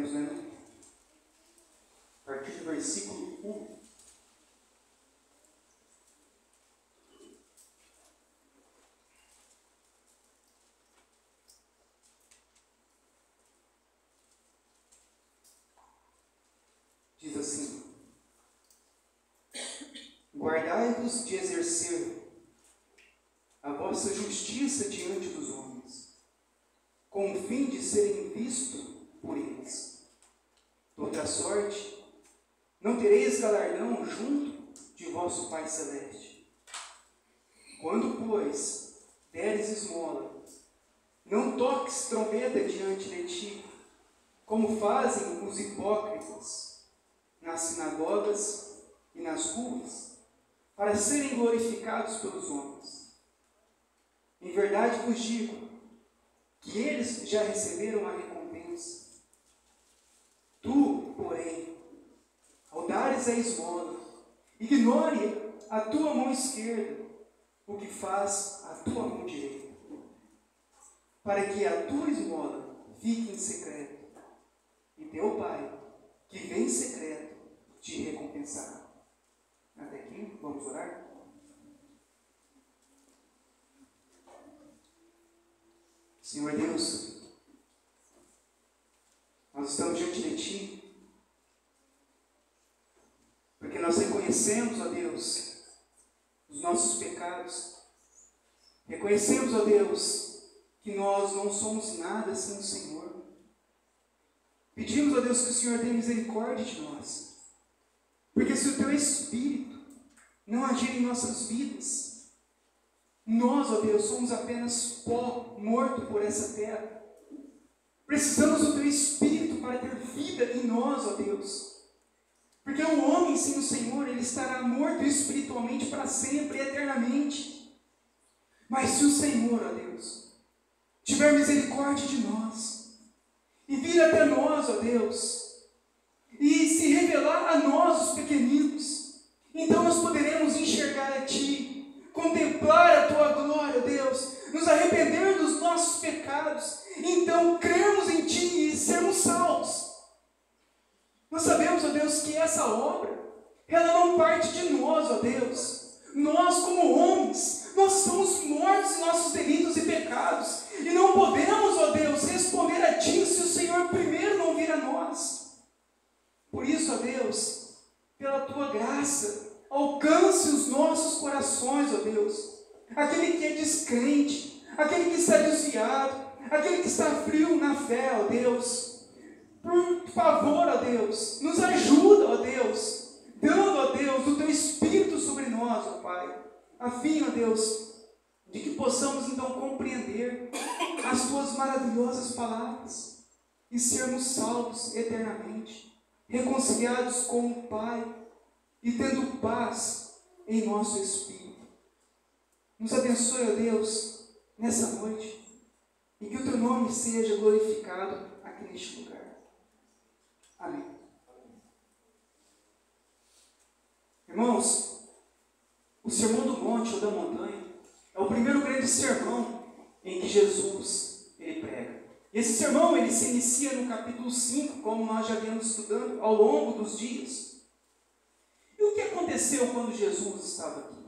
Podemos ler? A partir do versículo 1. Diz assim: guardai-vos de exercer a vossa justiça diante dos homens, com o fim de serem vistos por eles. De outra sorte, não tereis galardão junto de vosso Pai Celeste. Quando, pois, deres esmola, não toques trombeta diante de ti, como fazem os hipócritas nas sinagogas e nas ruas, para serem glorificados pelos homens. Em verdade vos digo que eles já receberam a recompensa. Tu, porém, ao dares a esmola, ignore a tua mão esquerda o que faz a tua mão direita, para que a tua esmola fique em secreto, e teu Pai, que vem em secreto, te recompensará. Até aqui, vamos orar? Senhor Deus, nós estamos diante de Ti, porque nós reconhecemos, ó Deus, os nossos pecados, reconhecemos, ó Deus, que nós não somos nada sem o Senhor. Pedimos, ó Deus, que o Senhor tenha misericórdia de nós, porque se o Teu Espírito não agir em nossas vidas, nós, ó Deus, somos apenas pó morto por essa terra. Precisamos do Teu Espírito para ter vida em nós, ó Deus. Porque o homem sem o Senhor, ele estará morto espiritualmente para sempre e eternamente. Mas se o Senhor, ó Deus, tiver misericórdia de nós, e vir até nós, ó Deus, e se revelar a nós, os pequeninos, então nós poderemos enxergar a Ti, contemplar a Tua glória, Deus, nos arrepender dos nossos pecados, então crermos em Ti e sermos salvos. Nós sabemos, ó Deus, que essa obra, ela não parte de nós, ó Deus. Nós, como homens, nós estamos mortos em nossos delitos e pecados, e não podemos, ó Deus, responder a Ti se o Senhor primeiro não vir a nós. Por isso, ó Deus, pela Tua graça, alcance os nossos corações, ó Deus. Aquele que é descrente, aquele que está desviado, aquele que está frio na fé, ó Deus. Por favor, ó Deus, nos ajuda, ó Deus, dando, ó Deus, o Teu Espírito sobre nós, ó Pai, a fim, ó Deus, de que possamos então compreender as Tuas maravilhosas palavras e sermos salvos eternamente, reconciliados com o Pai e tendo paz em nosso espírito. Nos abençoe, ó Deus, nessa noite, e que o Teu nome seja glorificado aqui neste lugar. Amém. Irmãos, o Sermão do Monte ou da Montanha é o primeiro grande sermão em que Jesus ele prega. E esse sermão ele se inicia no capítulo 5, como nós já viemos estudando ao longo dos dias. E o que aconteceu quando Jesus estava aqui?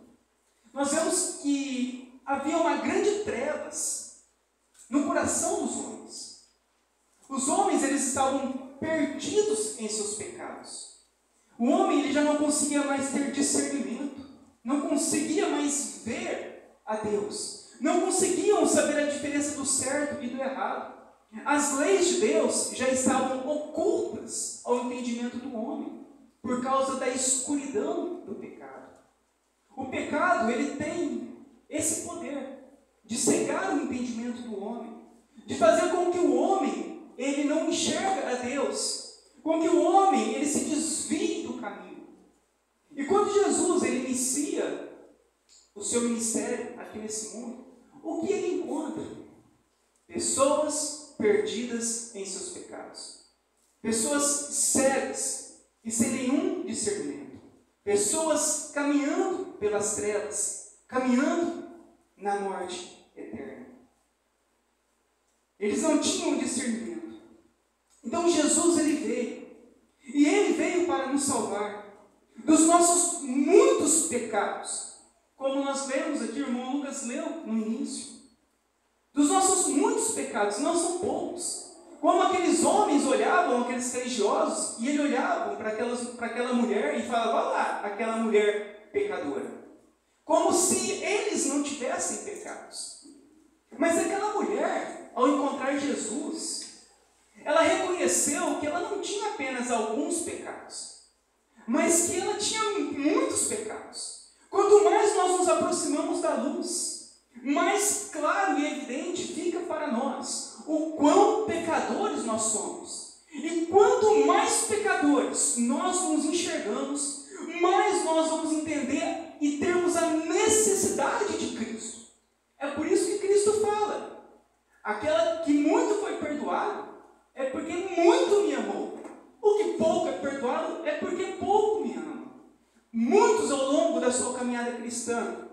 Nós vemos que havia uma grande trevas no coração dos homens. Os homens eles estavam perdidos em seus pecados. O homem ele já não conseguia mais ter discernimento, não conseguia mais ver a Deus, não conseguiam saber a diferença do certo e do errado. As leis de Deus já estavam ocultas ao entendimento do homem, por causa da escuridão do pecado. O pecado, ele tem esse poder de cegar o entendimento do homem, de fazer com que o homem, ele não enxerga a Deus, com que o homem, ele se desvie do caminho. E quando Jesus, ele inicia o seu ministério aqui nesse mundo, o que ele encontra? Pessoas perdidas em seus pecados. Pessoas cegas e sem nenhum discernimento. Pessoas caminhando pelas trevas, caminhando na morte eterna. Eles não tinham discernimento. Então Jesus, ele veio. E ele veio para nos salvar dos nossos muitos pecados. Como nós lemos aqui, o irmão Lucas leu no início. Dos nossos muitos pecados, não são poucos. Como aqueles homens olhavam, aqueles religiosos, e eles olhavam para aquela mulher e falavam, olha lá, aquela mulher pecadora. Como se eles não tivessem pecados. Mas aquela mulher, ao encontrar Jesus, ela reconheceu que ela não tinha apenas alguns pecados, mas que ela tinha muitos pecados. Quanto mais nós nos aproximamos da luz, mais claro e evidente fica para nós o quão pecadores nós somos. E quanto mais pecadores nós nos enxergamos, mais nós vamos entender e termos a necessidade de Cristo. É por isso que Cristo fala, aquela que muito foi perdoado, é porque muito me amou. O que pouco é perdoado, é porque pouco me ama. Muitos ao longo da sua caminhada cristã,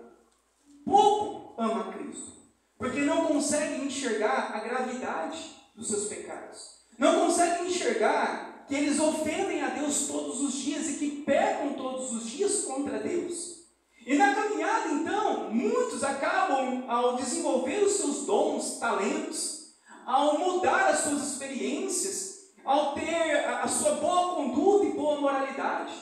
pouco amam a Cristo, porque não conseguem enxergar a gravidade dos seus pecados. Não conseguem enxergar que eles ofendem a Deus todos os dias e que pecam todos os dias contra Deus. E na caminhada, então, muitos acabam, ao desenvolver os seus dons, talentos, ao mudar as suas experiências, ao ter a sua boa conduta e boa moralidade,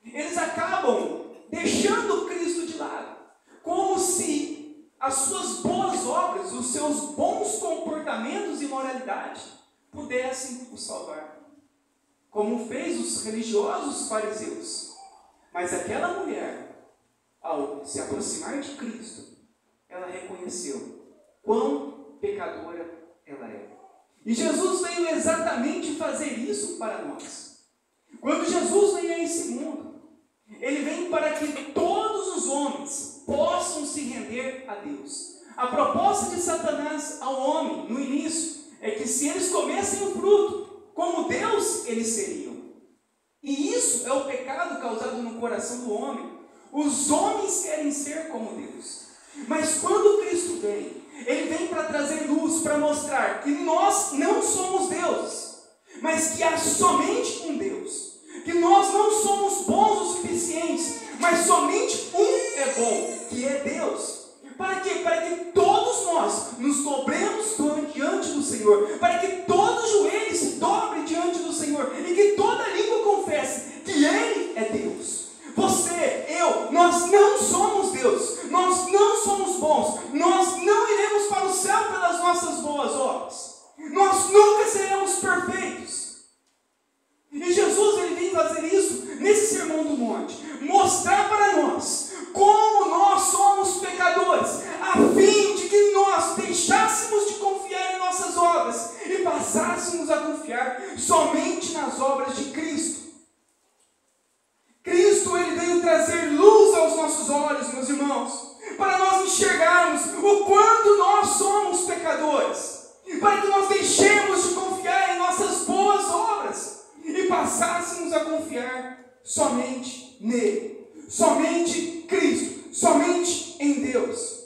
eles acabam deixando Cristo de lado, como se as suas boas obras, os seus bons comportamentos e moralidade pudessem o salvar, como fez os religiosos fariseus. Mas aquela mulher, ao se aproximar de Cristo, ela reconheceu quão pecadora ela é. E Jesus veio exatamente fazer isso para nós. Quando Jesus vem a esse mundo, ele vem para que todos os homens possam se render a Deus. A proposta de Satanás ao homem, no início, é que se eles comessem o fruto, como Deus eles seriam. E isso é o pecado causado no coração do homem. Os homens querem ser como Deus. Mas quando Cristo vem, ele vem para trazer luz, para mostrar que nós não somos deuses, mas que há somente um Deus. Que nós não somos bons o suficiente, mas somente um é bom, que é Deus. Para quê? Para que todos nós nos dobremos diante do Senhor, para que todo joelho se dobre diante do Senhor, e que toda língua confesse que Ele é Deus. Você, eu, nós não somos Deus, nós não somos bons, nós não iremos para o céu pelas nossas boas obras, nós nunca seremos perfeitos. E Jesus, ele vem fazer isso nesse Sermão do Monte, mostrar para nós como nós somos pecadores, a fim de que nós deixássemos de confiar em nossas obras e passássemos a confiar somente nas obras de Cristo. Cristo, ele veio trazer luz aos nossos olhos, meus irmãos, para nós enxergarmos o quanto nós somos pecadores, para que nós deixemos de confiar em nossas boas obras e passássemos a confiar somente nele, somente Cristo, somente em Deus.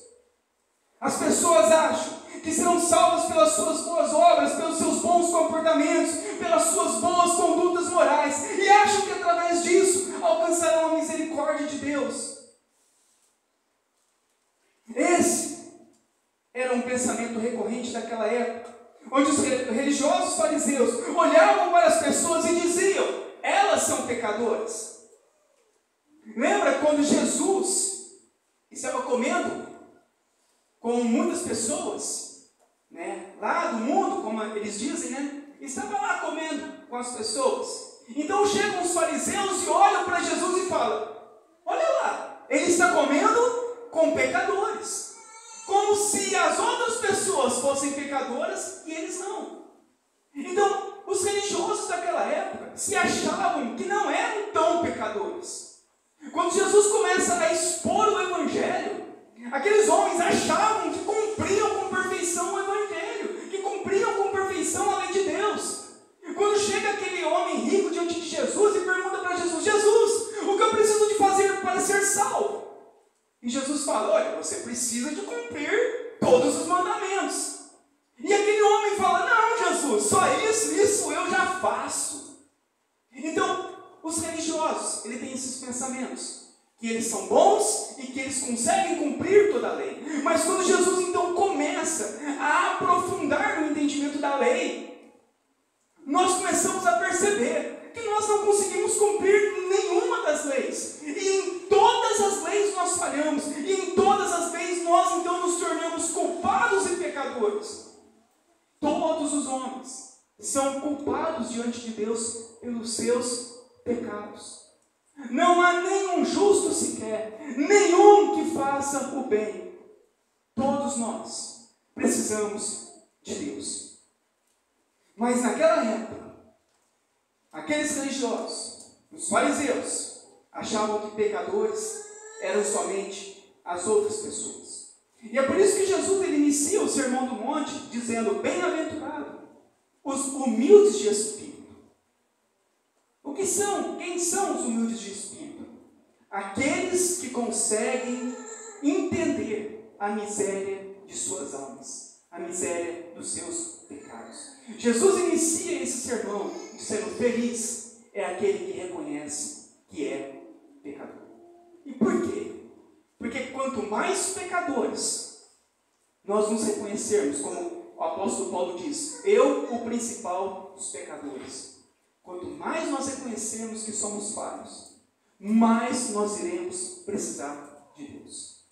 As pessoas acham que serão salvas pelas suas boas obras, pelos seus bons comportamentos, pelas suas boas condutas morais, e acham que através disso alcançarão a misericórdia de Deus. Esse era um pensamento recorrente daquela época, onde os religiosos fariseus olhavam para as pessoas e diziam, elas são pecadoras. Lembra quando Jesus estava comendo com muitas pessoas, né, lá do mundo, como eles dizem, estava lá comendo com as pessoas. Então chegam os fariseus e olham para Jesus e falam, olha lá, ele está comendo com pecadores, como se as outras pessoas fossem pecadoras e eles não. Então os religiosos daquela época se achavam que não eram tão pecadores. Quando Jesus começa a expor o Evangelho, aqueles homens achavam que cumpriam com perfeição o Evangelho, que cumpriam com perfeição a lei de Deus. Quando chega aquele homem rico diante de Jesus e pergunta para Jesus, Jesus, o que eu preciso de fazer para ser salvo? E Jesus fala, olha, você precisa de cumprir todos os mandamentos. E aquele homem fala, não, Jesus, só isso eu já faço. Então, os religiosos, ele tem esses pensamentos, que eles são bons e que eles conseguem cumprir toda a lei. Mas quando Jesus então começa a aprofundar no entendimento da lei, nós começamos a perceber que nós não conseguimos cumprir nenhuma das leis. E em todas as leis nós falhamos. E em todas as leis nós então nos tornamos culpados e pecadores. Todos os homens são culpados diante de Deus pelos seus pecados. Não há nenhum justo sequer, nenhum que faça o bem. Todos nós precisamos de Deus. Mas naquela época, aqueles religiosos, os fariseus, achavam que pecadores eram somente as outras pessoas. E é por isso que Jesus ele inicia o Sermão do Monte dizendo: bem-aventurado os humildes de espírito. O que são? Quem são os humildes de espírito? Aqueles que conseguem entender a miséria de suas almas, a miséria dos seus pecados. Jesus inicia esse sermão dizendo: feliz é aquele que reconhece que é pecador. E por quê? Porque quanto mais pecadores nós nos reconhecermos, como o apóstolo Paulo diz, eu, o principal dos pecadores. Quanto mais nós reconhecermos que somos falhos, mais nós iremos precisar de Deus.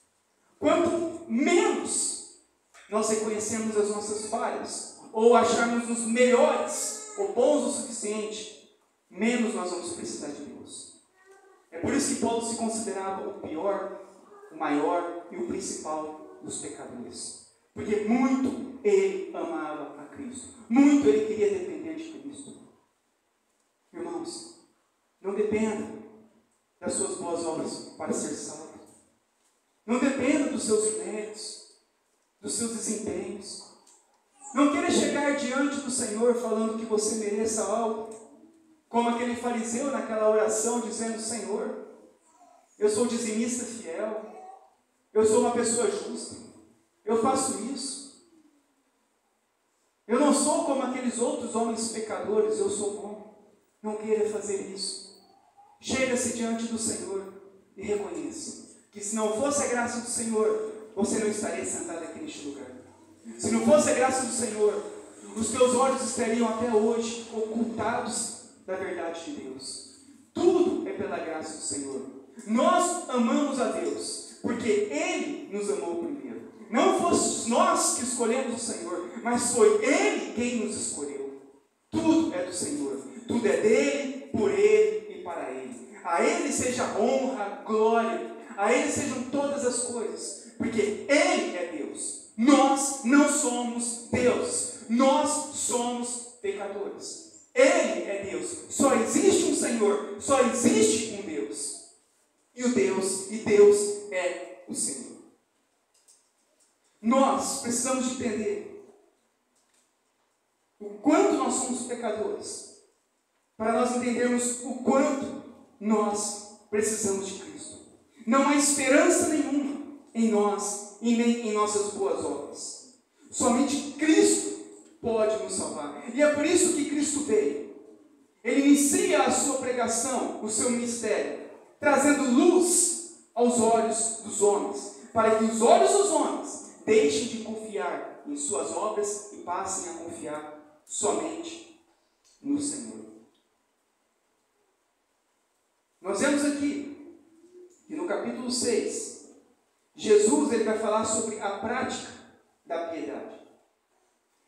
Quanto menos nós reconhecemos as nossas falhas, ou acharmos-nos melhores, ou bons o suficiente, menos nós vamos precisar de Deus. É por isso que Paulo se considerava o pior, o maior e o principal dos pecadores. Porque muito ele amava a Cristo. Muito ele queria depender de Cristo. Irmãos, não dependa das suas boas obras para ser salvo. Não dependa dos seus méritos, dos seus desempenhos. Não queira chegar diante do Senhor falando que você mereça algo, como aquele fariseu naquela oração dizendo: Senhor, eu sou dizimista fiel, eu sou uma pessoa justa, eu faço isso. Eu não sou como aqueles outros homens pecadores, eu sou bom. Não queira fazer isso. Chega-se diante do Senhor e reconheça que se não fosse a graça do Senhor, você não estaria sentado aqui neste lugar. Se não fosse a graça do Senhor, os teus olhos estariam até hoje ocultados da verdade de Deus. Tudo é pela graça do Senhor. Nós amamos a Deus porque Ele nos amou primeiro. Não fomos nós que escolhemos o Senhor, mas foi Ele quem nos escolheu. Tudo é do Senhor. Tudo é dele, por ele e para ele. A ele seja honra, glória. A ele sejam todas as coisas. Porque ele é Deus. Nós não somos Deus. Nós somos pecadores. Ele é Deus. Só existe um Senhor. Só existe um Deus. E Deus é o Senhor. Nós precisamos de entender o quanto nós somos pecadores, para nós entendermos o quanto nós precisamos de Cristo. Não há esperança nenhuma em nós e nem em nossas boas obras. Somente Cristo pode nos salvar. E é por isso que Cristo veio. Ele inicia a sua pregação, o seu ministério, trazendo luz aos olhos dos homens, para que os olhos dos homens deixem de confiar em suas obras e passem a confiar somente no Senhor. Nós vemos aqui, que no capítulo 6, Jesus ele vai falar sobre a prática da piedade.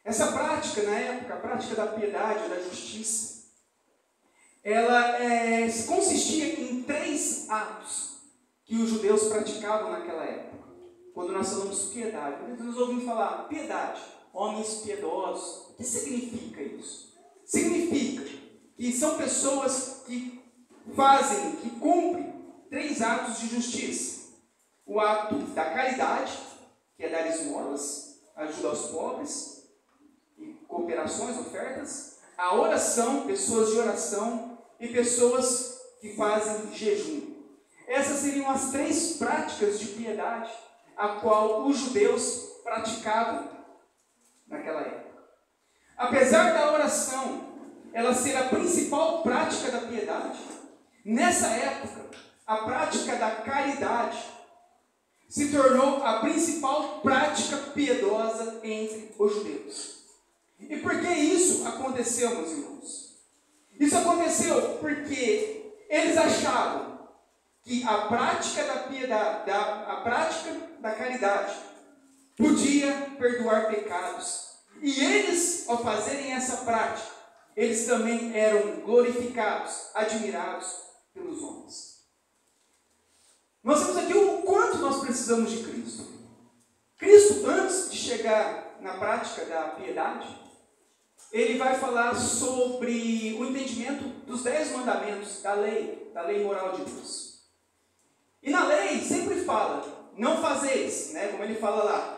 Essa prática, na época, a prática da piedade, da justiça, ela consistia em 3 atos que os judeus praticavam naquela época. Quando nós falamos piedade, nós ouvimos falar piedade, homens piedosos. O que significa isso? Significa que são pessoas que fazem, que cumprem 3 atos de justiça. O ato da caridade, que é dar esmolas, ajuda aos pobres, e cooperações, ofertas. A oração, pessoas de oração, e pessoas que fazem jejum. Essas seriam as 3 práticas de piedade, a qual os judeus praticavam naquela época. Apesar da oração ela ser a principal prática da piedade, nessa época, a prática da caridade se tornou a principal prática piedosa entre os judeus. E por que isso aconteceu, meus irmãos? Isso aconteceu porque eles achavam que a prática da piedade, a prática da caridade, podia perdoar pecados. E eles, ao fazerem essa prática, eles também eram glorificados, admirados pelos homens. Nós temos aqui o quanto nós precisamos de Cristo. Cristo, antes de chegar na prática da piedade, ele vai falar sobre o entendimento dos 10 mandamentos da lei moral de Deus. E na lei sempre fala, não fazeis, né? Como ele fala lá,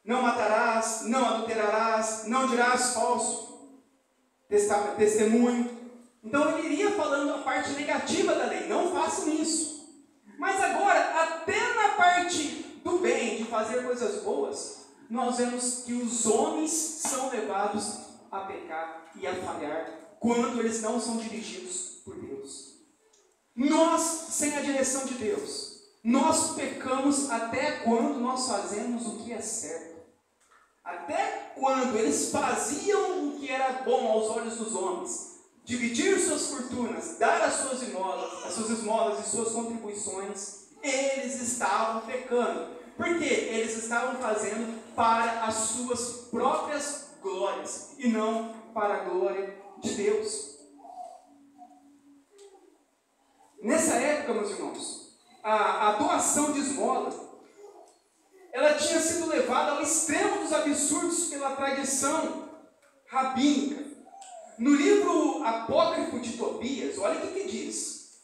não matarás, não adulterarás, não dirás falso testemunho. Então ele iria falando a parte negativa da lei, não façam isso. Mas agora, até na parte do bem, de fazer coisas boas, nós vemos que os homens são levados a pecar e a falhar quando eles não são dirigidos por Deus. Nós, sem a direção de Deus, nós pecamos até quando nós fazemos o que é certo. Até quando eles faziam o que era bom aos olhos dos homens, dividir suas fortunas, dar as suas esmolas e suas contribuições, eles estavam pecando. Por quê? Eles estavam fazendo para as suas próprias glórias e não para a glória de Deus. Nessa época, meus irmãos, a doação de esmola, ela tinha sido levada ao extremo dos absurdos pela tradição rabínica. No livro apócrifo de Tobias, olha o que diz.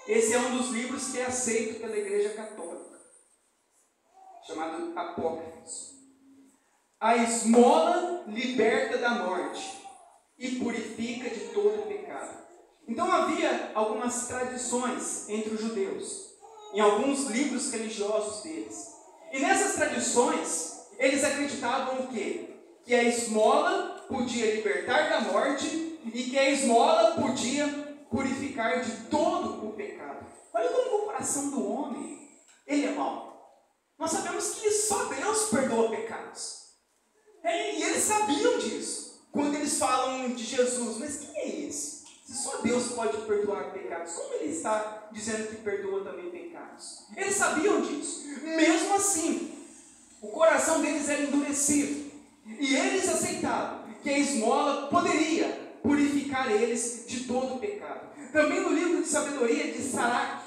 Esse é um dos livros que é aceito pela Igreja Católica, chamado Apócrifos. A esmola liberta da morte e purifica de todo pecado. Então havia algumas tradições entre os judeus, em alguns livros religiosos deles. E nessas tradições, eles acreditavam o quê? Que a esmola podia libertar da morte e que a esmola podia purificar de todo o pecado. Olha como o coração do homem, ele é mau. Nós sabemos que só Deus perdoa pecados. E eles sabiam disso. Quando eles falam de Jesus, mas quem é esse? Se só Deus pode perdoar pecados, como ele está dizendo que perdoa também pecados? Eles sabiam disso. Mesmo assim, o coração deles era endurecido. E eles aceitavam que a esmola poderia purificar eles de todo o pecado. Também no livro de sabedoria de Sarac,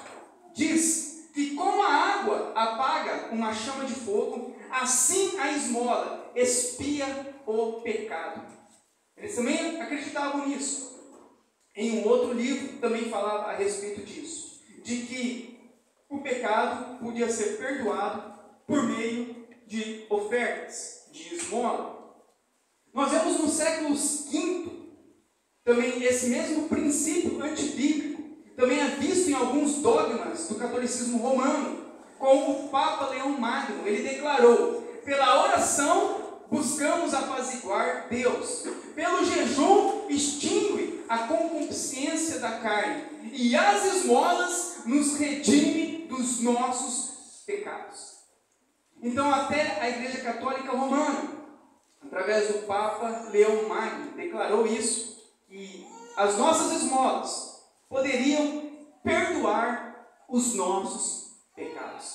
diz que como a água apaga uma chama de fogo, assim a esmola expia o pecado. Eles também acreditavam nisso. Em um outro livro também falava a respeito disso, de que o pecado podia ser perdoado por meio de ofertas, de esmola. Nós vemos no século V também esse mesmo princípio antibíblico, também é visto em alguns dogmas do catolicismo romano, com o Papa Leão Magno. Ele declarou: pela oração buscamos apaziguar Deus, pelo jejum extingue a concupiscência da carne, e as esmolas nos redime dos nossos pecados. Então até a Igreja Católica Romana, através do Papa Leão Magno, declarou isso, que as nossas esmolas poderiam perdoar os nossos pecados.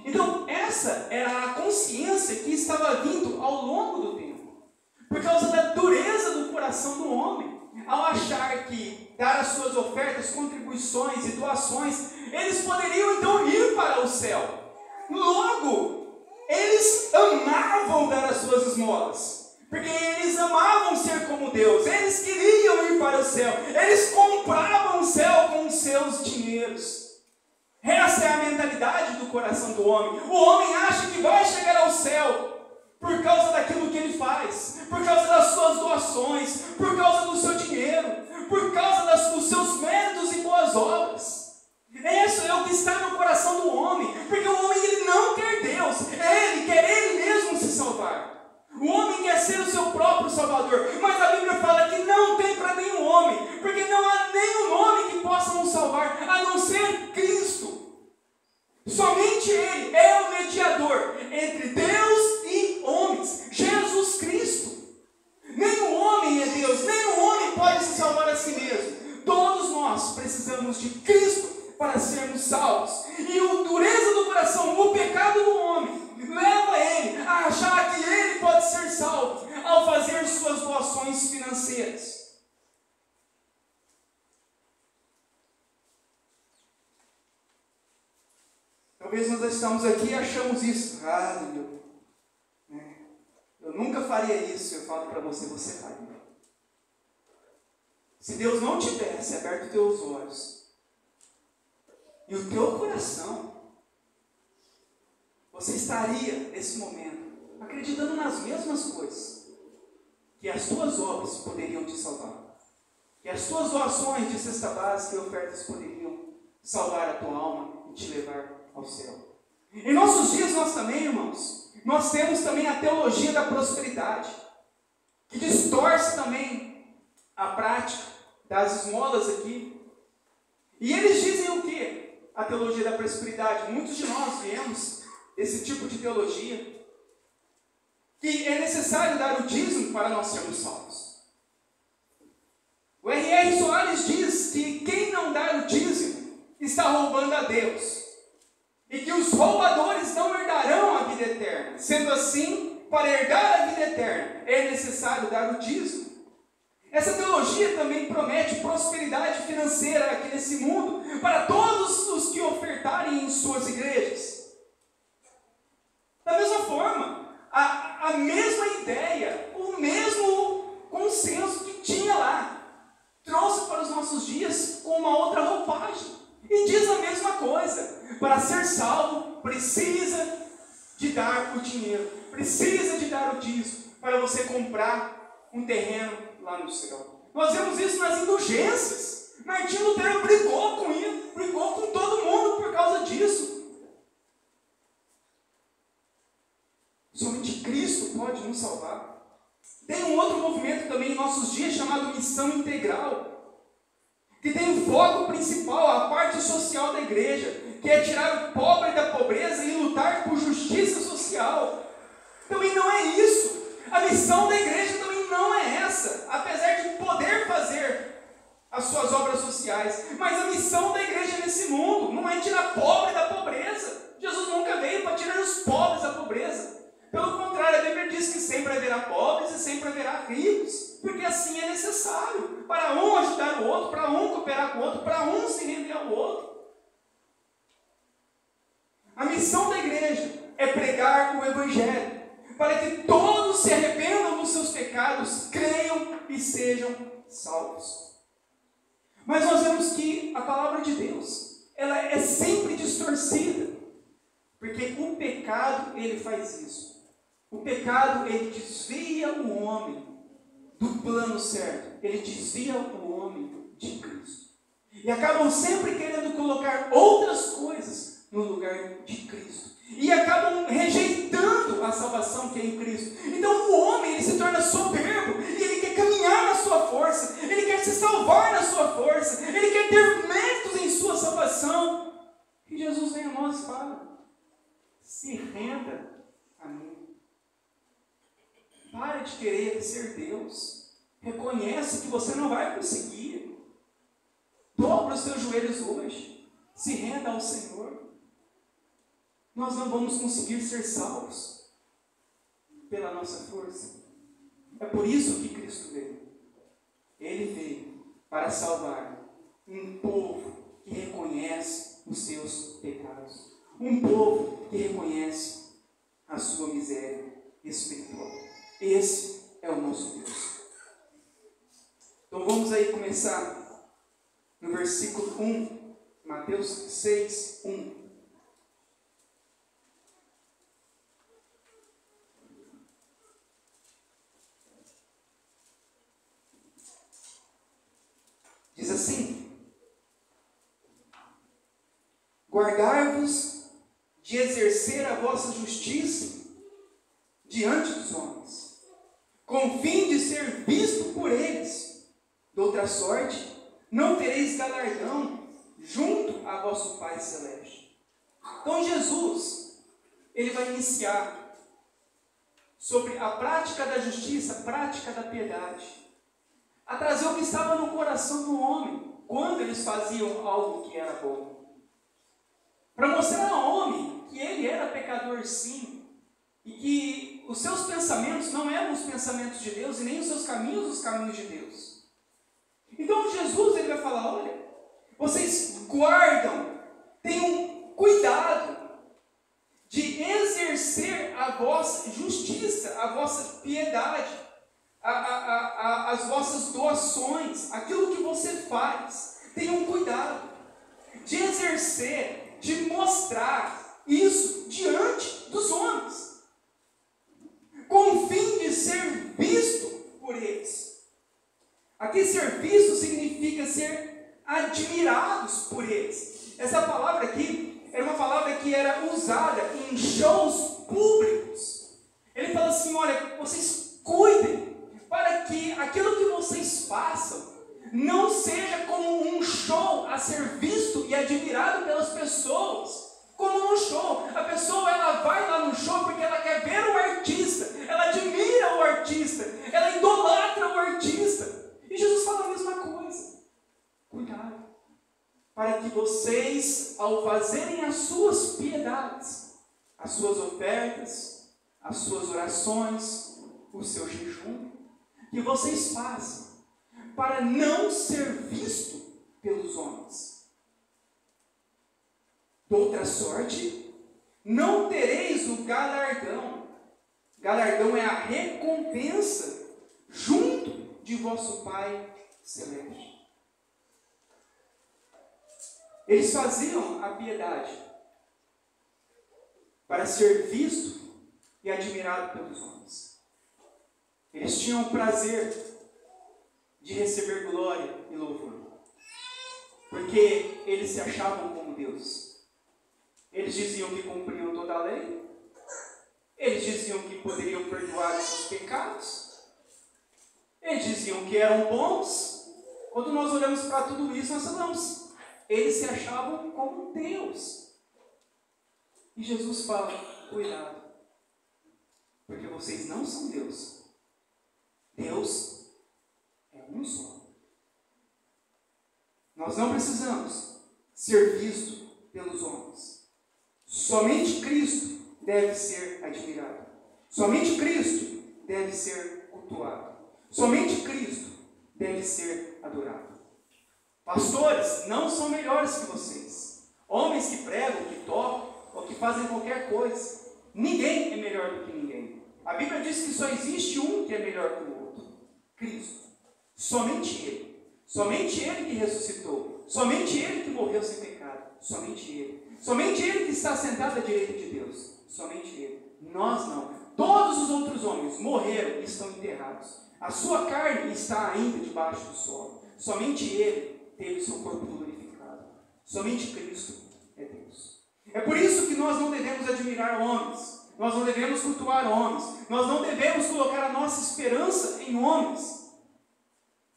Então essa era a consciência que estava vindo ao longo do tempo, por causa da dureza do coração do homem, ao achar que dar as suas ofertas, contribuições e doações, eles poderiam então ir para o céu. Logo, eles amavam dar as suas esmolas, porque eles amavam ser como Deus, eles queriam ir para o céu, eles compravam o céu com os seus dinheiros. Essa é a mentalidade do coração do homem. O homem acha que vai chegar ao céu por causa daquilo que ele faz, por causa das suas doações, por causa do seu dinheiro, por causa dos seus méritos e boas obras. Isso é o que está no coração do homem, porque o homem ele não quer Deus, ele quer ele mesmo se salvar. O homem quer ser o seu próprio salvador, mas a Bíblia fala que não tem para nenhum nós precisamos de Cristo para sermos salvos. E a dureza do coração, o pecado do homem, leva ele a achar que ele pode ser salvo ao fazer suas doações financeiras. Talvez nós estamos aqui e achamos isso. Meu, eu nunca faria isso. Eu falo para você, você faria. Se Deus não tivesse aberto os teus olhos e o teu coração, você estaria, nesse momento, acreditando nas mesmas coisas, que as tuas obras poderiam te salvar, que as tuas doações de cesta básica e ofertas poderiam salvar a tua alma e te levar ao céu. Em nossos dias, nós também, irmãos, nós temos também a teologia da prosperidade, que distorce também a prática das esmolas aqui. E eles dizem o quê? A teologia da prosperidade. Muitos de nós viemos desse tipo de teologia, que é necessário dar o dízimo para nós sermos salvos. O R.R. Soares diz que quem não dá o dízimo está roubando a Deus, e que os roubadores não herdarão a vida eterna. Sendo assim, para herdar a vida eterna, é necessário dar o dízimo. Essa teologia também promete prosperidade financeira aqui nesse mundo, para todos os que ofertarem em suas igrejas. Da mesma forma, a mesma ideia, o mesmo consenso que tinha lá, trouxe para os nossos dias com uma outra roupagem. E diz a mesma coisa: para ser salvo, precisa de dar o dinheiro, precisa de dar o dízimo, para você comprar um terreno lá no céu. Nós vemos isso nas indulgências. Martinho Lutero brigou com isso, brigou com todo mundo por causa disso. Somente Cristo pode nos salvar. Tem um outro movimento também em nossos dias chamado Missão Integral, que tem o foco principal, a parte social da igreja, que é tirar o pobre da pobreza e lutar por justiça social. Também não é isso. A missão da igreja também não é essa, apesar de poder fazer as suas obras sociais. Mas a missão da igreja nesse mundo não é tirar pobre da pobreza. Jesus nunca veio para tirar os pobres da pobreza. Pelo contrário, a Bíblia diz que sempre haverá pobres e sempre haverá ricos, porque assim é necessário, para um ajudar o outro, para um cooperar com o outro, para um se render ao outro. A missão da igreja é pregar o Evangelho, para que todos se arrependam dos seus pecados, creiam e sejam salvos. Mas nós vemos que a palavra de Deus, ela é sempre distorcida, porque o pecado, ele faz isso. O pecado, ele desvia o homem do plano certo, ele desvia o homem de Cristo. E acabam sempre querendo colocar outras coisas no lugar de Cristo. E acabam rejeitando a salvação que é em Cristo. Então o homem, ele se torna soberbo, e ele quer caminhar na sua força, ele quer se salvar na sua força, ele quer ter méritos em sua salvação. E Jesus vem a nós e fala: se renda a mim. Para de querer ser Deus. Reconhece que você não vai conseguir. Dobra os seus joelhos hoje. Se renda ao Senhor. Nós não vamos conseguir ser salvos pela nossa força. É por isso que Cristo veio. Ele veio para salvar um povo que reconhece os seus pecados. Um povo que reconhece a sua miséria espiritual. Esse é o nosso Deus. Então vamos aí começar no versículo 1, Mateus 6, 1. Diz assim: guardai-vos de exercer a vossa justiça diante dos homens, com fim de ser visto por eles. De outra sorte, não tereis galardão junto a vosso Pai Celeste. Então Jesus, ele vai iniciar sobre a prática da justiça, a prática da piedade, a trazer o que estava no coração do homem. quando eles faziam algo que era bom. Para mostrar ao homem que ele era pecador sim, e que os seus pensamentos não eram os pensamentos de Deus, e nem os seus caminhos os caminhos de Deus. Então Jesus ele vai falar, olha, vocês guardam, tenham cuidado de exercer a vossa justiça, a vossa piedade, as vossas doações, aquilo que você faz. Tenham cuidado de exercer, de mostrar isso diante dos homens, com o fim de ser visto por eles. Aqui ser visto significa ser admirados por eles. Essa palavra aqui era uma palavra que era usada em shows públicos. Ele fala assim, olha, vocês cuidem para que aquilo que vocês façam não seja como um show a ser visto e admirado pelas pessoas. Como um show. A pessoa ela vai lá no show porque ela quer ver o artista, ela admira o artista, ela idolatra o artista. E Jesus fala a mesma coisa. Cuidado, para que vocês, ao fazerem as suas piedades, as suas ofertas, as suas orações, o seu jejum, que vocês façam para não ser visto pelos homens. De outra sorte, não tereis o galardão. Galardão é a recompensa junto de vosso Pai Celeste. Eles faziam a piedade para ser visto e admirado pelos homens. Eles tinham o prazer de receber glória e louvor, porque eles se achavam como Deus. Eles diziam que cumpriam toda a lei, eles diziam que poderiam perdoar os seus pecados, eles diziam que eram bons. Quando nós olhamos para tudo isso, nós falamos, eles se achavam como Deus. E Jesus fala, cuidado, porque vocês não são Deus. Deus é um só. Nós não precisamos ser vistos pelos homens. Somente Cristo deve ser admirado. Somente Cristo deve ser cultuado. Somente Cristo deve ser adorado. Pastores não são melhores que vocês. Homens que pregam, que tocam, ou que fazem qualquer coisa. Ninguém é melhor do que ninguém. A Bíblia diz que só existe um que é melhor que o outro. Cristo. Somente Ele. Somente Ele que ressuscitou. Somente Ele que morreu sem pecado. Somente Ele. Somente Ele que está sentado à direita de Deus. Somente Ele. Nós não. Todos os outros homens morreram e estão enterrados. A sua carne está ainda debaixo do solo. Somente Ele teve seu corpo glorificado. Somente Cristo é Deus. É por isso que nós não devemos admirar homens. Nós não devemos cultuar homens. Nós não devemos colocar a nossa esperança em homens,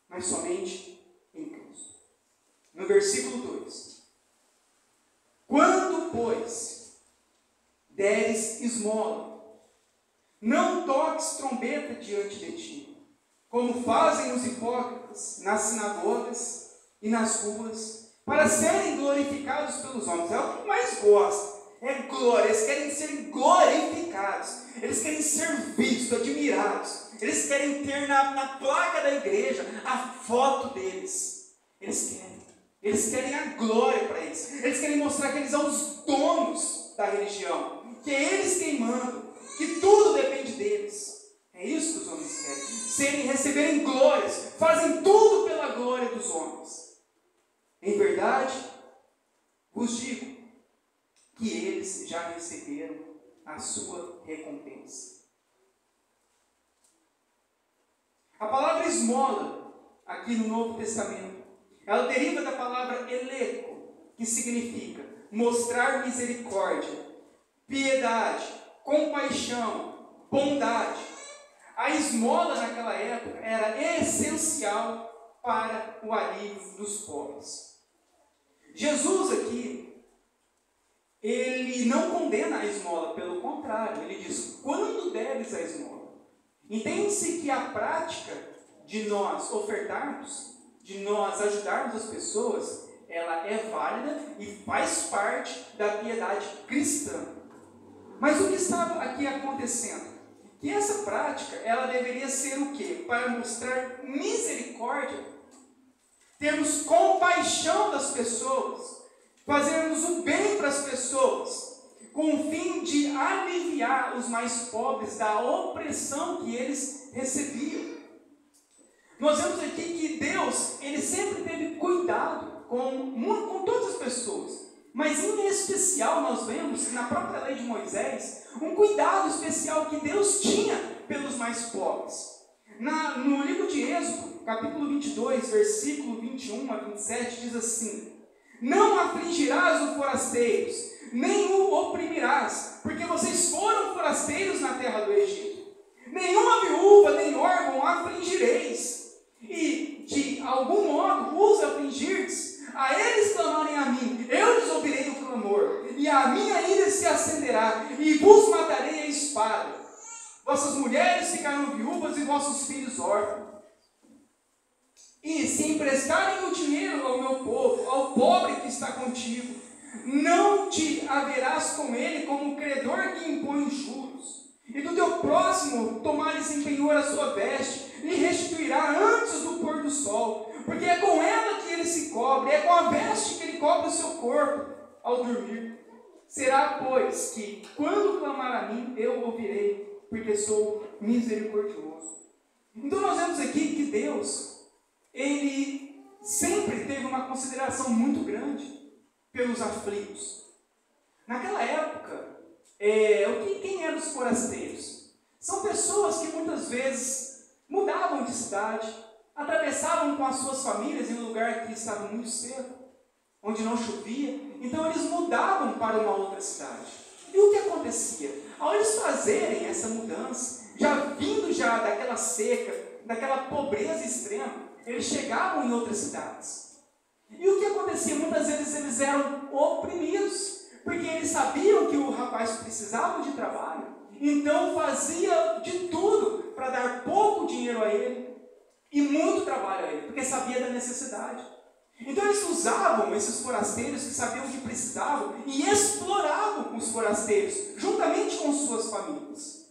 mas somente em Cristo. No versículo 2. Quando, pois, deres esmola, não toques trombeta diante de ti, como fazem os hipócritas nas sinagogas e nas ruas, para serem glorificados pelos homens. É o que mais gosta. É glória. Eles querem ser glorificados. Eles querem ser vistos, admirados. Eles querem ter na placa da igreja a foto deles. Eles querem a glória para eles. Eles querem mostrar que eles são os donos da religião, que é eles quem mandam, que tudo depende deles. É isso que os homens querem. Receberem glórias. Fazem tudo pela glória dos homens. Em verdade, vos digo que eles já receberam a sua recompensa. A palavra esmola, aqui no Novo Testamento, ela deriva da palavra eleco, que significa mostrar misericórdia, piedade, compaixão, bondade. A esmola naquela época era essencial para o alívio dos pobres. Jesus aqui, ele não condena a esmola, pelo contrário, ele diz, quando deves a esmola? Entende-se que a prática de nós ofertarmos de nós ajudarmos as pessoas, ela é válida e faz parte da piedade cristã. Mas o que estava aqui acontecendo? Que essa prática, ela deveria ser o quê? Para mostrar misericórdia, termos compaixão das pessoas, fazermos o bem para as pessoas, com o fim de aliviar os mais pobres da opressão que eles recebiam. Nós vemos aqui que Deus, ele sempre teve cuidado com todas as pessoas. Mas em especial nós vemos, na própria lei de Moisés, um cuidado especial que Deus tinha pelos mais pobres. No livro de Êxodo, capítulo 22, versículo 21 a 27, diz assim: não afligirás os forasteiros, nem o oprimirás, porque vocês foram forasteiros na terra do Egito. Nenhuma viúva, nem órfão afligireis. E, de algum modo, os afligirdes, a eles clamarem a mim, eu lhes ouvirei o clamor, e a minha ira se acenderá, e vos matarei a espada. Vossas mulheres ficarão viúvas e vossos filhos órfãos. E se emprestarem o dinheiro ao meu povo, ao pobre que está contigo, não te haverás com ele como credor que impõe juros. E do teu próximo tomares em penhor a sua veste, lhe restituirá antes do pôr do sol, porque é com ela que ele se cobre, é com a veste que ele cobre o seu corpo ao dormir. Será, pois, que quando clamar a mim, eu ouvirei, porque sou misericordioso. Então nós vemos aqui que Deus, ele sempre teve uma consideração muito grande pelos aflitos. Naquela época, quem eram os forasteiros? São pessoas que muitas vezes mudavam de cidade, atravessavam com as suas famílias em um lugar que estava muito seco, onde não chovia, então eles mudavam para uma outra cidade. E o que acontecia? Ao eles fazerem essa mudança, vindo daquela seca, daquela pobreza extrema, eles chegavam em outras cidades. E o que acontecia? Muitas vezes eles eram oprimidos, porque eles sabiam que o rapaz precisava de trabalho, então fazia de tudo para dar pouco dinheiro a ele e muito trabalho a ele, porque sabia da necessidade. Então eles usavam esses forasteiros que sabiam que precisavam e exploravam os forasteiros, juntamente com suas famílias.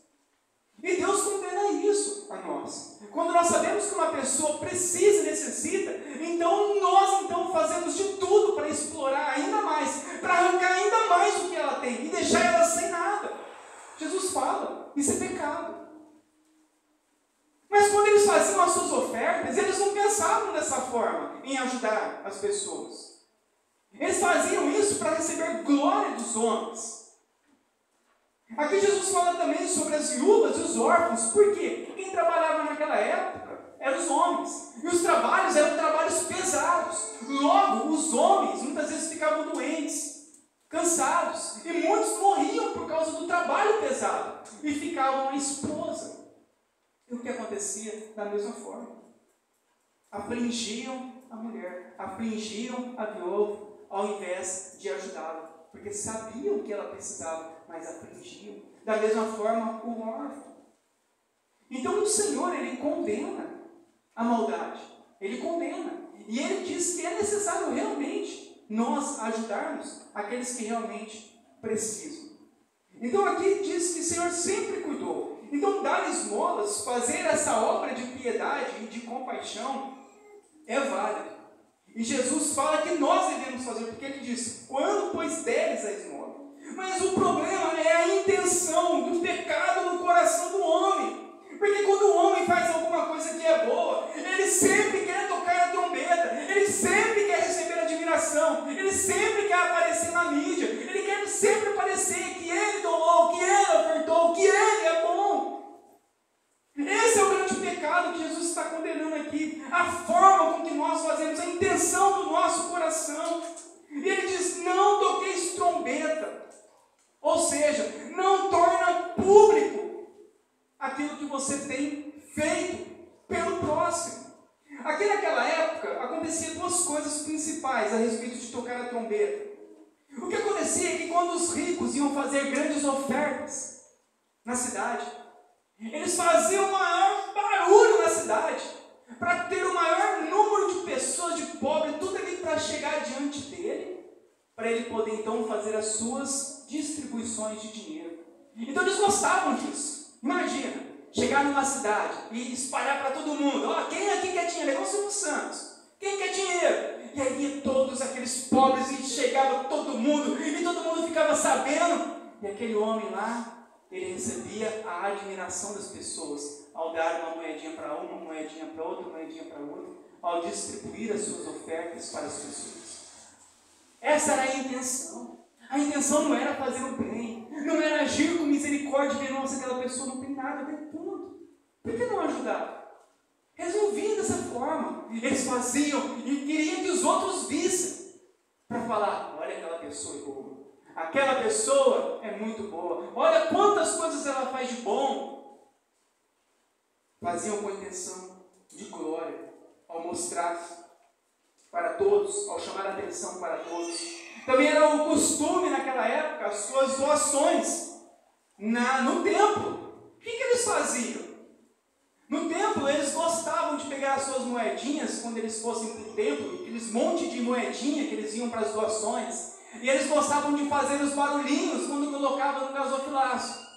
E Deus condena isso a nós. Quando nós sabemos que uma pessoa precisa e necessita, então nós fazemos de tudo para explorar ainda mais, para arrancar ainda mais o que ela tem e deixar ela sem nada. Jesus fala, isso é pecado. Mas quando eles faziam as suas ofertas, eles não pensavam dessa forma, em ajudar as pessoas. Eles faziam isso para receber glória dos homens. Aqui Jesus fala também sobre as viúvas e os órfãos. Por quê? Porque quem trabalhava naquela época eram os homens. E os trabalhos eram trabalhos pesados. Logo, os homens muitas vezes ficavam doentes, cansados. E muitos morriam por causa do trabalho pesado. E ficavam a esposa. E o que acontecia? Da mesma forma. Afligiam a mulher, afligiam a viúva, ao invés de ajudá-la. Porque sabiam que ela precisava, mas afligiam. Da mesma forma, o órfão. Então o Senhor, ele condena a maldade. Ele condena. E ele diz que é necessário realmente nós ajudarmos aqueles que realmente precisam. Então aqui diz que o Senhor sempre cuidou. Então dar esmolas, fazer essa obra de piedade e de compaixão é válido. E Jesus fala que nós devemos fazer, porque ele diz, quando pois deres a esmola. Mas o problema é a intenção do pecado no coração do homem. Porque quando o homem faz alguma coisa que é boa, ele sempre quer tocar a trombeta, ele sempre quer receber admiração, ele sempre quer aparecer na mídia, ele quer sempre parecer que ele doou, que ele ofertou, que ele é bom. Esse é o grande pecado que Jesus está condenando aqui, a forma com que nós fazemos, a intenção do nosso coração. E ele diz, não toqueis trombeta, ou seja, não torna público aquilo que você tem feito pelo próximo. Aqui naquela época, acontecia duas coisas principais a respeito de tocar a trombeta. O que acontecia é que quando os ricos iam fazer grandes ofertas na cidade, eles faziam o maior barulho na cidade, para ter o maior número de pessoas para ele poder então fazer as suas distribuições de dinheiro. Então eles gostavam disso. Imagina, chegar numa cidade e espalhar para todo mundo: ó, quem aqui quer dinheiro? Igual o Silvio Santos. Quem quer dinheiro? E aí ia todos aqueles pobres e chegava todo mundo e todo mundo ficava sabendo. E aquele homem lá, ele recebia a admiração das pessoas ao dar uma moedinha para uma moedinha para outra, moedinha para outra, ao distribuir as suas ofertas para as pessoas. Essa era a intenção. A intenção não era fazer o bem, não era agir com misericórdia e ver, nossa, aquela pessoa não tem nada a ver, ponto. Por que não ajudar? Resolviam dessa forma. Eles faziam e queriam que os outros vissem, para falar: olha, aquela pessoa é boa, aquela pessoa é muito boa, olha quantas coisas ela faz de bom. Faziam com a intenção de glória, ao mostrar para todos, ao chamar a atenção para todos. Também era o costume naquela época, as suas doações no templo. O que eles faziam? No templo, eles gostavam de pegar as suas moedinhas, quando eles fossem para o templo, aqueles montes de moedinha que eles iam para as doações, e eles gostavam de fazer os barulhinhos quando colocavam no gasofilaço.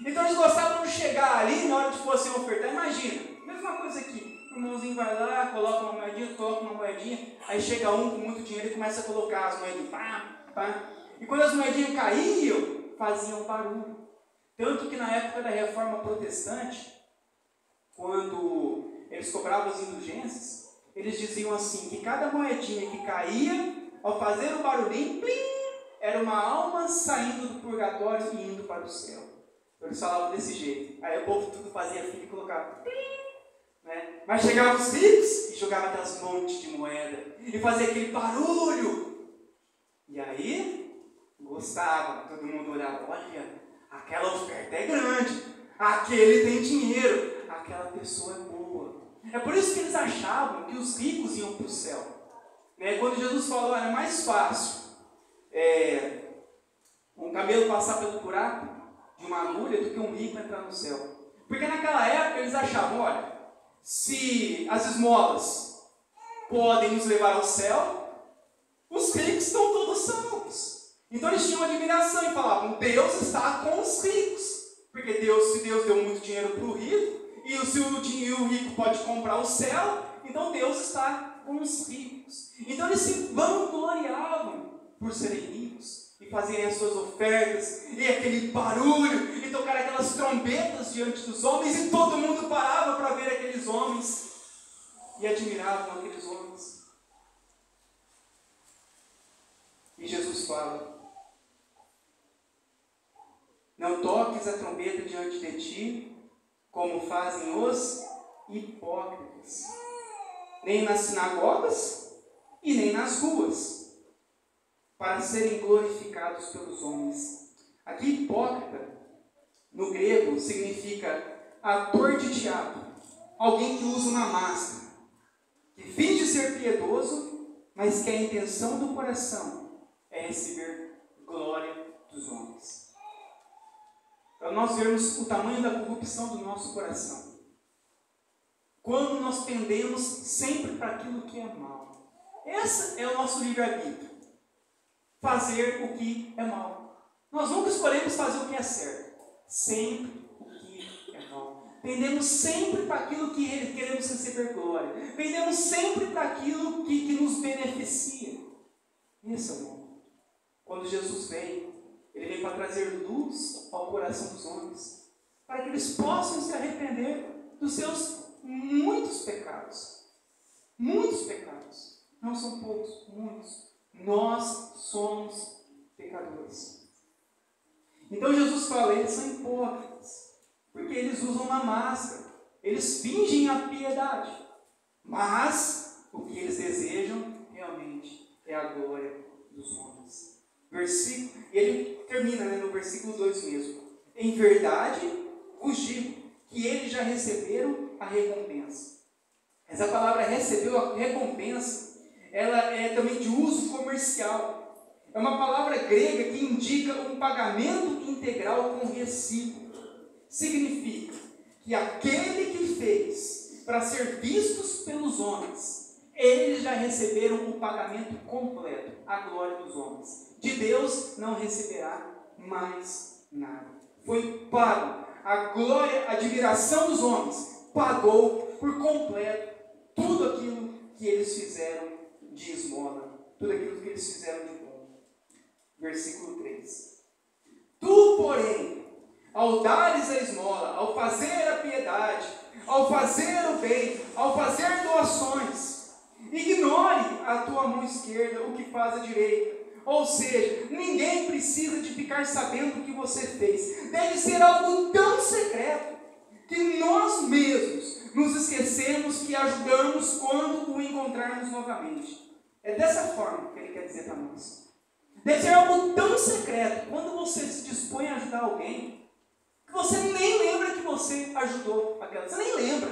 Então eles gostavam de chegar ali, na hora que fossem ofertar. Imagina, mesma coisa aqui. O irmãozinho vai lá, coloca uma moedinha, aí chega um com muito dinheiro e começa a colocar as moedinhas, pá, pá. E quando as moedinhas caíam, faziam barulho. Tanto que na época da Reforma Protestante, quando eles cobravam as indulgências, eles diziam assim, que cada moedinha que caía, ao fazer o barulhinho, plim, era uma alma saindo do purgatório e indo para o céu. Então eles falavam desse jeito. Aí o povo tudo fazia fila e colocava, plim, né? Mas chegavam os ricos e jogavam aquelas montes de moeda e fazia aquele barulho. E aí, gostava, todo mundo olhava: olha, aquela oferta é grande, aquele tem dinheiro, aquela pessoa é boa. É por isso que eles achavam que os ricos iam para o céu. Né? Quando Jesus falou: era mais fácil um camelo passar pelo buraco de uma agulha do que um rico entrar no céu. Porque naquela época eles achavam: olha, se as esmolas podem nos levar ao céu, os ricos estão todos salvos. Então eles tinham admiração e falavam: Deus está com os ricos. Porque se Deus deu muito dinheiro para o rico, e se o rico pode comprar o céu, então Deus está com os ricos. Então eles se vangloriavam por serem ricos e fazerem as suas ofertas, e aquele barulho, e tocar aquelas trombetas diante dos homens, e todo mundo parava para ver aqueles homens e admiravam aqueles homens. E Jesus fala: não toques a trombeta diante de ti, como fazem os hipócritas, nem nas sinagogas e nem nas ruas, para serem glorificados pelos homens. Aqui, hipócrita, no grego, significa ator de teatro, alguém que usa uma máscara, que finge ser piedoso, mas que a intenção do coração é receber glória dos homens. Para nós vermos o tamanho da corrupção do nosso coração. Quando nós pendemos sempre para aquilo que é mal. Esse é o nosso livre-arbítrio. Fazer o que é mal. Nós nunca escolhemos fazer o que é certo. Sempre o que é mal. Pendemos sempre para aquilo que queremos receber glória. Pendemos sempre para aquilo que nos beneficia. Esse é o mal. Quando Jesus veio, Ele veio para trazer luz ao coração dos homens, para que eles possam se arrepender dos seus muitos pecados. Muitos pecados. Não são poucos, muitos. Nós somos pecadores. Então Jesus fala: eles são hipócritas, porque eles usam uma máscara, eles fingem a piedade, mas o que eles desejam realmente é a glória dos homens. E ele termina no versículo 2 mesmo: em verdade vos digo que eles já receberam a recompensa. Essa palavra recebeu a recompensa, ela é também de uso comercial. É uma palavra grega que indica um pagamento integral com recibo. Significa que aquele que fez para ser vistos pelos homens eles já receberam o pagamento completo, a glória dos homens. De Deus não receberá mais nada. Foi pago. A glória, a admiração dos homens pagou por completo tudo aquilo que eles fizeram de esmola, tudo aquilo que eles fizeram de bom. Versículo 3. Tu, porém, ao dares a esmola, ao fazer a piedade, ao fazer o bem, ao fazer doações, ignore a tua mão esquerda o que faz a direita. Ou seja, ninguém precisa de ficar sabendo o que você fez. Deve ser algo tão secreto que nós mesmos nos esquecemos que ajudamos quando o encontrarmos novamente. É dessa forma que ele quer dizer para nós. Deve ser algo tão secreto quando você se dispõe a ajudar alguém que você nem lembra que você ajudou aquela. Você nem lembra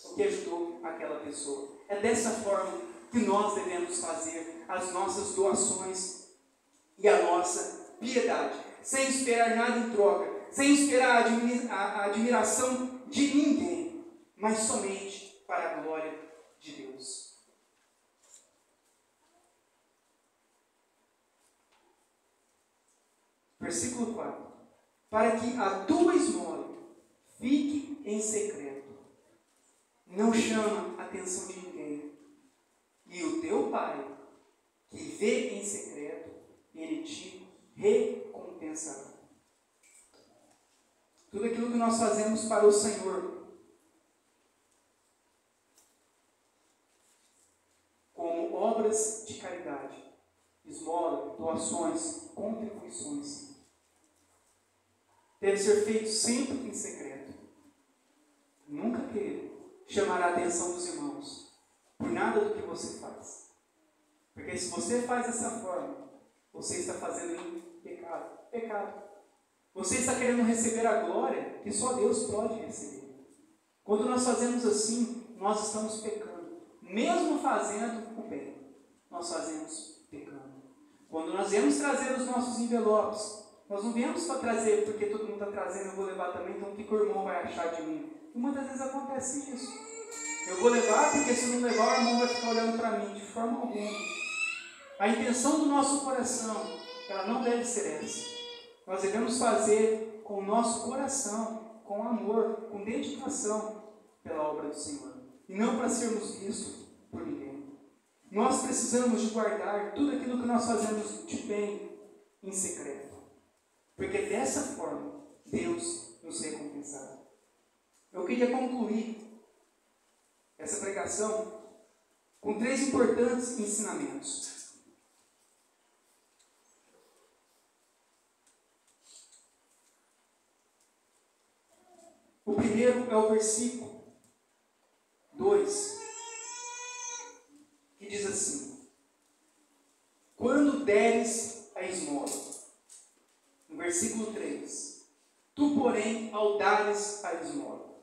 o que ajudou aquela pessoa. É dessa forma que nós devemos fazer as nossas doações e a nossa piedade, sem esperar nada em troca, sem esperar a admiração de ninguém, mas somente para a glória de Deus. Versículo 4. Para que a tua esmola fique em secreto, não chama a atenção de ninguém, e o teu Pai, que vê em secreto, Ele te recompensará. Tudo aquilo que nós fazemos para o Senhor, como obras de caridade, esmola, doações, contribuições, deve ser feito sempre em secreto. Nunca querer chamar a atenção dos irmãos por nada do que você faz. Porque se você faz dessa forma, você está fazendo em pecado. Você está querendo receber a glória que só Deus pode receber. Quando nós fazemos assim, nós estamos pecando. Mesmo fazendo o bem, nós fazemos pecando. Quando nós viemos trazer os nossos envelopes, nós não viemos para trazer porque todo mundo está trazendo, eu vou levar também, então o que o irmão vai achar de mim? E muitas vezes acontece isso. Eu vou levar porque se não levar, o irmão vai ficar olhando para mim de forma alguma. A intenção do nosso coração, ela não deve ser essa. Nós devemos fazer com o nosso coração, com amor, com dedicação pela obra do Senhor. E não para sermos vistos por ninguém. Nós precisamos de guardar tudo aquilo que nós fazemos de bem em secreto. Porque dessa forma, Deus nos recompensará. Eu queria concluir essa pregação com 3 importantes ensinamentos. O primeiro é o versículo 2, que diz assim: quando deres a esmola. No versículo 3, tu, porém, ao dares a esmola.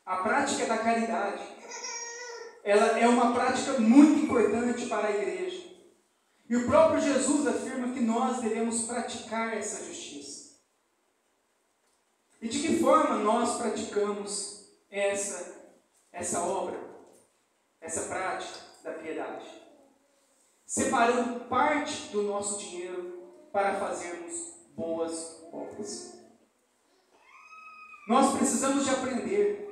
A prática da caridade, ela é uma prática muito importante para a igreja. E o próprio Jesus afirma que nós devemos praticar essa justiça. E de que forma nós praticamos essa obra, essa prática da piedade? Separando parte do nosso dinheiro para fazermos boas obras. Nós precisamos de aprender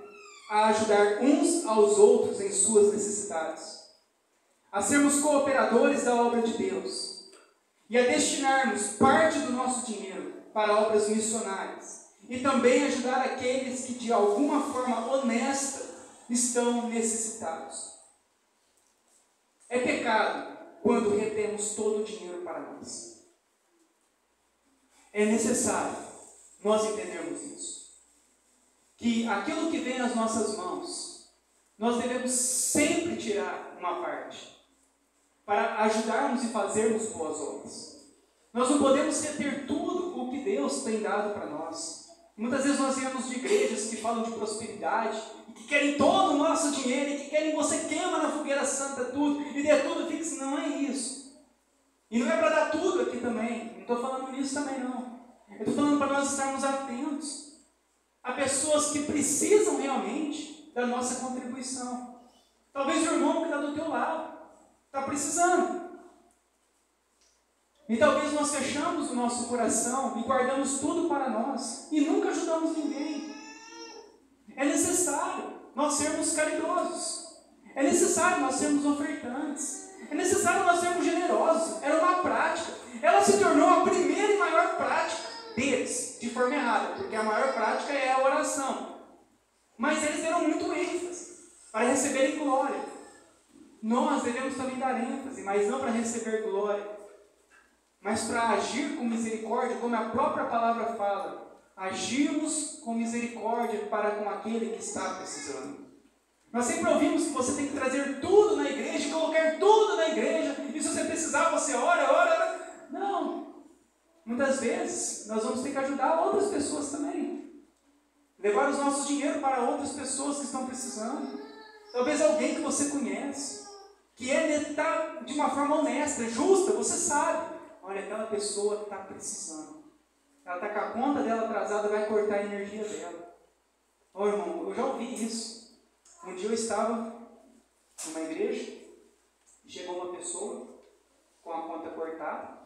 a ajudar uns aos outros em suas necessidades, a sermos cooperadores da obra de Deus e a destinarmos parte do nosso dinheiro para obras missionárias. E também ajudar aqueles que de alguma forma honesta estão necessitados. É pecado quando retemos todo o dinheiro para nós. É necessário nós entendermos isso. Que aquilo que vem nas nossas mãos, nós devemos sempre tirar uma parte para ajudarmos e fazermos boas obras. Nós não podemos reter tudo o que Deus tem dado para nós. Muitas vezes nós viemos de igrejas que falam de prosperidade, e que querem todo o nosso dinheiro, e que querem que você queima na fogueira santa tudo, e dê tudo fixe. Não é isso. E não é para dar tudo aqui também. Não estou falando nisso também não. Eu estou falando para nós estarmos atentos a pessoas que precisam realmente da nossa contribuição. Talvez o irmão que está do teu lado está precisando. E talvez nós fechamos o nosso coração e guardamos tudo para nós e nunca ajudamos ninguém. É necessário nós sermos caridosos. É necessário nós sermos ofertantes. É necessário nós sermos generosos. Era uma prática. Ela se tornou a primeira e maior prática deles, de forma errada, porque a maior prática é a oração. Mas eles deram muito ênfase para receberem glória. Nós devemos também dar ênfase, mas não para receber glória, mas para agir com misericórdia, como a própria palavra fala. Agirmos com misericórdia para com aquele que está precisando. Nós sempre ouvimos que você tem que trazer tudo na igreja, colocar tudo na igreja, e se você precisar, você ora. Não. Muitas vezes, nós vamos ter que ajudar outras pessoas também. Levar os nossos dinheiros para outras pessoas que estão precisando. Talvez alguém que você conhece, que está de uma forma honesta, justa, você sabe. Olha, aquela pessoa está precisando. Ela está com a conta dela atrasada, vai cortar a energia dela. Ô irmão, eu já ouvi isso. Um dia eu estava numa igreja, chegou uma pessoa com a conta cortada.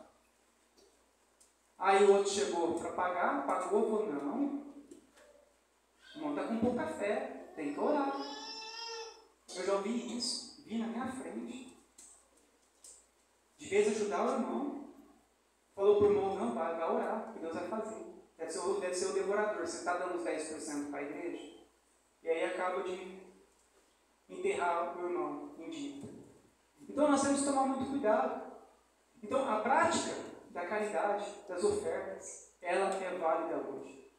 Aí o outro chegou para pagar, pagou, falou, não, o irmão está com pouca fé, tem que orar. Eu já ouvi isso, vi na minha frente. De vez ajudar o irmão, falou para o irmão, não, vai orar, que Deus vai fazer. Deve ser o devorador, você está dando os 10% para a igreja, e aí acaba de enterrar o irmão em dívida. Então nós temos que tomar muito cuidado. Então a prática da caridade, das ofertas, ela é válida hoje.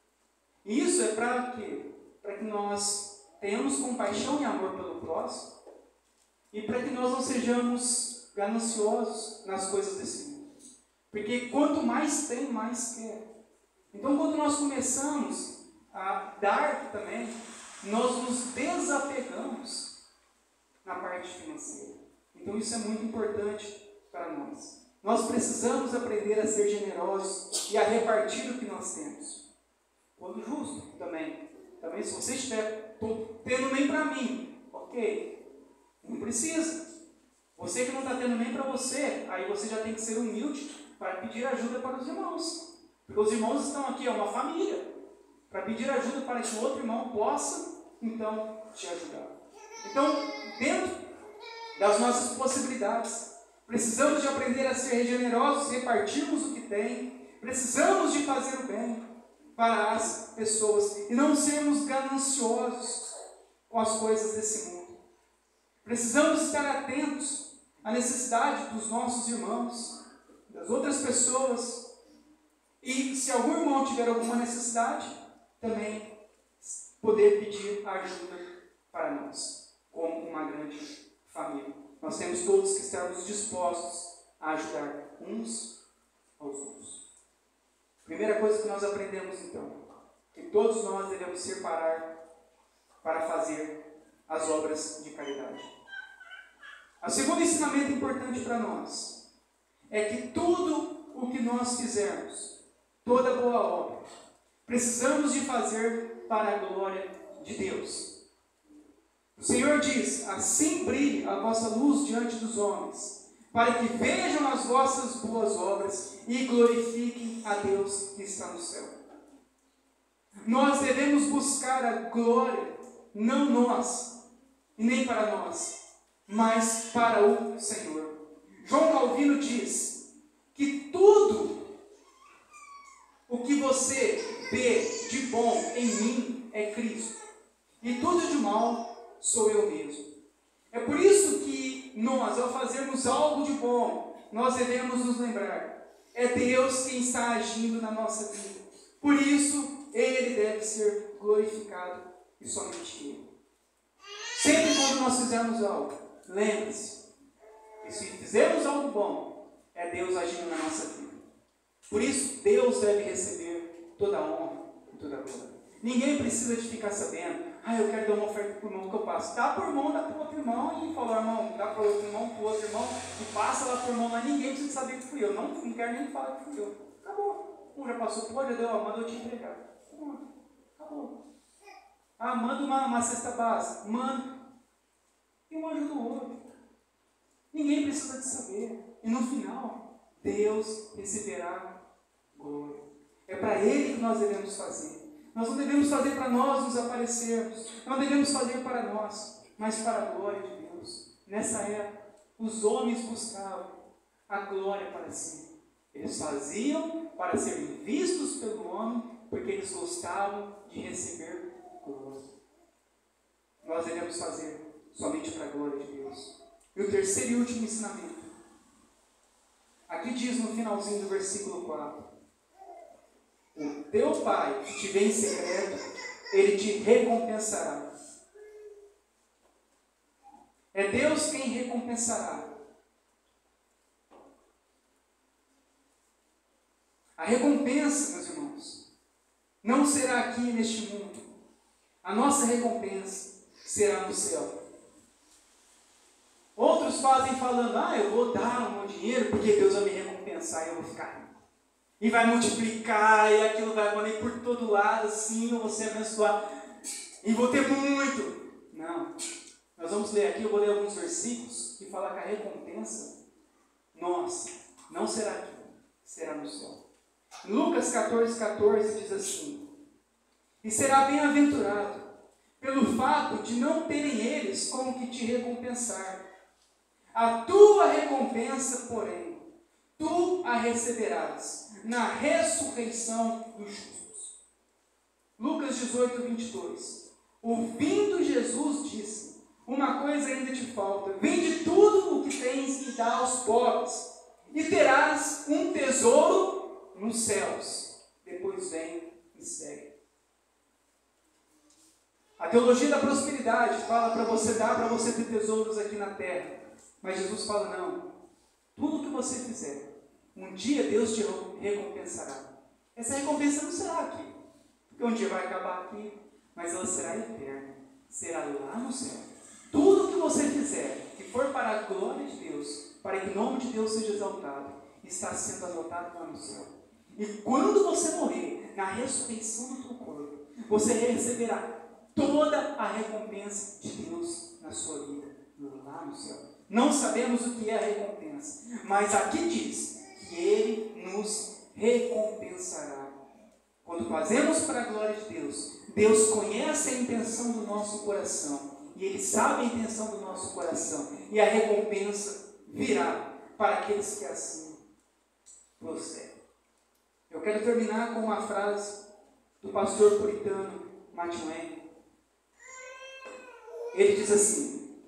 E isso é para quê? Para que nós tenhamos compaixão e amor pelo próximo e para que nós não sejamos gananciosos nas coisas desse mundo. Porque quanto mais tem, mais quer. Então quando nós começamos a dar também, nós nos desapegamos na parte financeira. Então isso é muito importante para nós. Nós precisamos aprender a ser generosos e a repartir o que nós temos. Quando justo também. Também se você estiver tendo nem para mim, ok, não precisa. Você que não está tendo nem para você, aí você já tem que ser humilde para pedir ajuda para os irmãos. Porque os irmãos estão aqui, é uma família, para pedir ajuda para que o outro irmão possa, então, te ajudar. Então, dentro das nossas possibilidades, precisamos de aprender a ser generosos, repartirmos o que tem, precisamos de fazer o bem para as pessoas e não sermos gananciosos com as coisas desse mundo. Precisamos estar atentos à necessidade dos nossos irmãos, das outras pessoas, e se algum irmão tiver alguma necessidade, também poder pedir ajuda para nós, como uma grande família. Nós temos todos que estarmos dispostos a ajudar uns aos outros. Primeira coisa que nós aprendemos então, que todos nós devemos separar para fazer as obras de caridade. O segundo ensinamento importante para nós é que tudo o que nós fizermos, toda boa obra, precisamos de fazer para a glória de Deus. O Senhor diz, assim brilhe a vossa luz diante dos homens, para que vejam as vossas boas obras e glorifiquem a Deus que está no céu. Nós devemos buscar a glória, não nós, e nem para nós, mas para o Senhor. João Calvino diz que tudo o que você vê de bom em mim é Cristo, e tudo de mal sou eu mesmo. É por isso que nós, ao fazermos algo de bom, nós devemos nos lembrar, é Deus quem está agindo na nossa vida. Por isso, Ele deve ser glorificado e somente Ele. Sempre quando nós fizermos algo, lembre-se que se fizermos algo bom, é Deus agindo na nossa vida. Por isso, Deus deve receber toda a honra e toda a glória. Ninguém precisa de ficar sabendo, eu quero dar uma oferta para o irmão que eu passo. Dá para o irmão, dá para o outro irmão, e fala, irmão, dá para o outro irmão, para o outro irmão, e passa lá para o irmão, mas ninguém precisa saber que fui eu. Não quero nem falar que fui eu. Acabou. Um já passou por já deu, mandou te entregar. Acabou. Manda uma cesta básica. Manda. E um ajuda o outro. Ninguém precisa de saber. E no final, Deus receberá glória. É para Ele que nós devemos fazer. Nós não devemos fazer para nós nos aparecermos. Não devemos fazer para nós, mas para a glória de Deus. Nessa época, os homens buscavam a glória para si. Eles faziam para serem vistos pelo homem, porque eles gostavam de receber glória. Nós devemos fazer somente para a glória de Deus. E o terceiro e último ensinamento. Aqui diz no finalzinho do versículo 4. O teu Pai que te vê em secreto, Ele te recompensará. É Deus quem recompensará. A recompensa, meus irmãos, não será aqui neste mundo. A nossa recompensa será no céu. Outros fazem falando, eu vou dar o meu dinheiro porque Deus vai me recompensar e eu vou ficar rico. E vai multiplicar, e aquilo vai ir por todo lado, assim, eu vou ser abençoado. E vou ter muito. Não. Nós vamos ler aqui, eu vou ler alguns versículos que falam que a recompensa nossa não será aqui, será no céu. Lucas 14,14 diz assim: e será bem-aventurado pelo fato de não terem eles como que te recompensar. A tua recompensa, porém, tu a receberás na ressurreição dos justos. Lucas 18:22. Ouvindo Jesus disse: uma coisa ainda te falta, vende tudo o que tens e dá aos pobres, e terás um tesouro nos céus. Depois vem e segue. A teologia da prosperidade fala para você dar, para você ter tesouros aqui na terra. Mas Jesus fala, não. Tudo que você fizer, um dia Deus te recompensará. Essa recompensa não será aqui. Porque um dia vai acabar aqui, mas ela será eterna. Será lá no céu. Tudo que você fizer, que for para a glória de Deus, para que o nome de Deus seja exaltado, está sendo anotado lá no céu. E quando você morrer, na ressurreição do teu corpo, você receberá toda a recompensa de Deus na sua vida, lá no céu. Não sabemos o que é a recompensa, mas aqui diz que Ele nos recompensará. Quando fazemos para a glória de Deus, Deus conhece a intenção do nosso coração, e Ele sabe a intenção do nosso coração, e a recompensa virá para aqueles que assim procedem. Eu quero terminar com uma frase do pastor puritano Matthew Henry. Ele diz assim: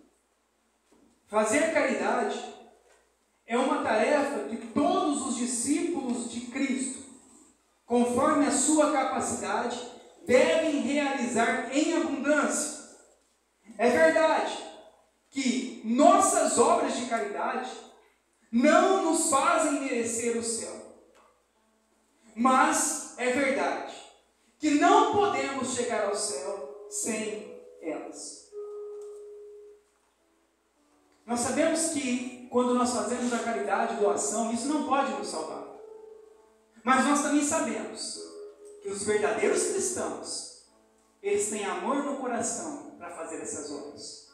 fazer caridade é uma tarefa que todos os discípulos de Cristo, conforme a sua capacidade, devem realizar em abundância. É verdade que nossas obras de caridade não nos fazem merecer o céu. Mas é verdade que não podemos chegar ao céu sem elas. Nós sabemos que quando nós fazemos a caridade, doação, isso não pode nos salvar. Mas nós também sabemos que os verdadeiros cristãos, eles têm amor no coração para fazer essas obras.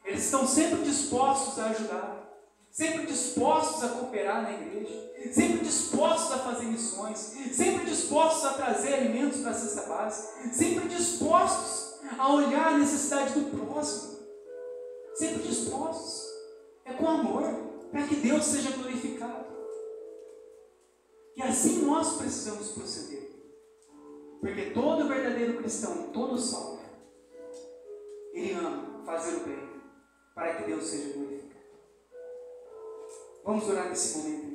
Eles estão sempre dispostos a ajudar, sempre dispostos a cooperar na igreja, sempre dispostos a fazer missões, sempre dispostos a trazer alimentos para a cesta básica, sempre dispostos a olhar a necessidade do próximo, sempre dispostos. É com amor, para que Deus seja glorificado. E assim nós precisamos proceder. Porque todo verdadeiro cristão, todo salvo, ele ama fazer o bem, para que Deus seja glorificado. Vamos orar nesse momento.